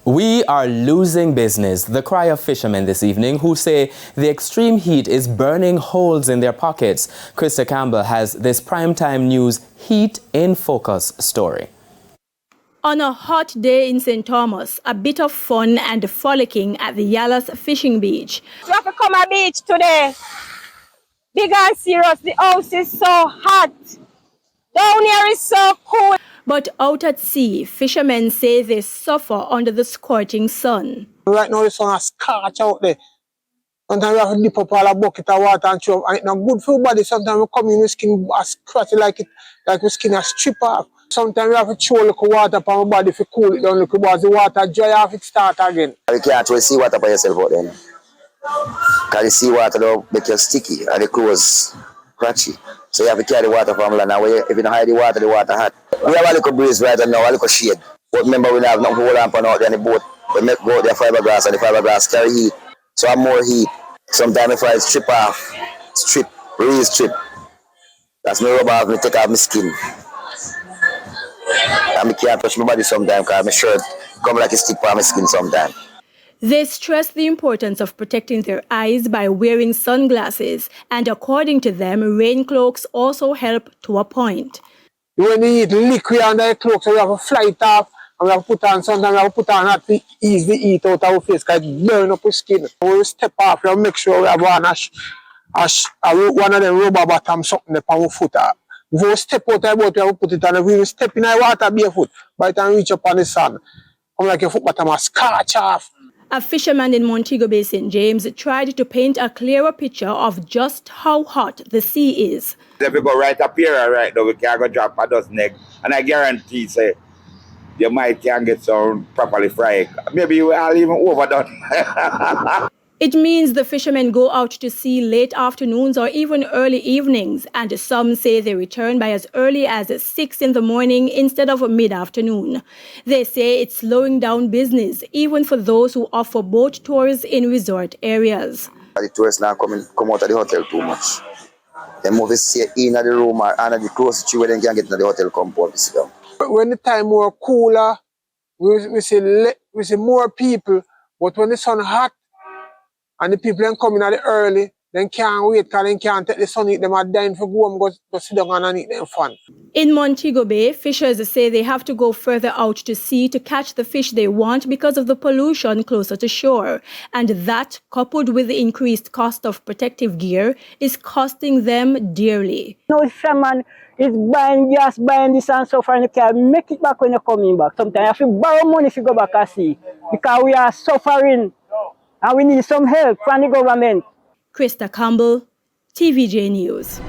We are losing business. The cry of fishermen this evening who say the extreme heat is burning holes in their pockets. Krista Campbell has this primetime news Heat in Focus story. On a hot day in St. Thomas, a bit of fun and frolicking at the Yallas fishing beach. We have to come at beach today. Big and serious, the house is so hot. Down here is so cool. But out at sea, fishermen say they suffer under the scorching sun. Right now the sun is scorch out there. Sometimes we have to dip up all a bucket of water and throw up. And it's not good for your body. Sometimes we come in with skin scratchy like your skin has strip off. Sometimes we have to throw a little water upon our body to cool it down because the water dry off, it start again. You can't really see water by yourself out there. Because the sea water will make you sticky and the clothes scratchy. So you have to carry the water from land. Now if you don't hide the water hot. We have a little breeze right now, a little shade. But remember, we don't have nothing to hold on out there on the boat. We make go out there fiberglass and the fiberglass carry heat. So I'm more heat. Sometimes if I strip off, really strip. That's me rub off, me take off my skin. And I can't touch my body sometimes because my shirt come like a stick on my skin sometimes. They stress the importance of protecting their eyes by wearing sunglasses, and according to them, rain cloaks also help to a point. When you eat liquid under the cloak, so we have to fly it off and we have to put on, sometimes we have to put on hat to ease the heat out of our face because it burn up our skin. When we step off, we have to make sure we have one of them rubber bottom something upon our foot. Before we step out of the boat, we have to put it on. If we step in the water barefoot, by the time we reach up on the sun, come like your foot bottom will scorch off. A fisherman in Montego Bay, St. James, tried to paint a clearer picture of just how hot the sea is. If we go right up here right now, we can't go drop a dozen egg. And I guarantee, say, you might can get some properly fried. Maybe you are even overdone. It means the fishermen go out to sea late afternoons or even early evenings, and some say they return by as early as 6 in the morning instead of mid-afternoon. They say it's slowing down business, even for those who offer boat tours in resort areas. The tourists now come out of the hotel too much. They move to stay in the room or under the closest where they can get to the hotel compound to sit down. When the time more cooler, we see more people, but when the sun hot, and the people then come in at the early, then can't wait because they can't take the sun heat. Them are dying for go home, go sit down and eat them fun. In Montego Bay, fishers say they have to go further out to sea to catch the fish they want because of the pollution closer to shore. And that, coupled with the increased cost of protective gear, is costing them dearly. No fisherman is buying this and so far, and you can make it back when you're coming back. Sometimes you have to borrow money if you go back and sea because we are suffering. And we need some help from the government. Krista Campbell, TVJ News.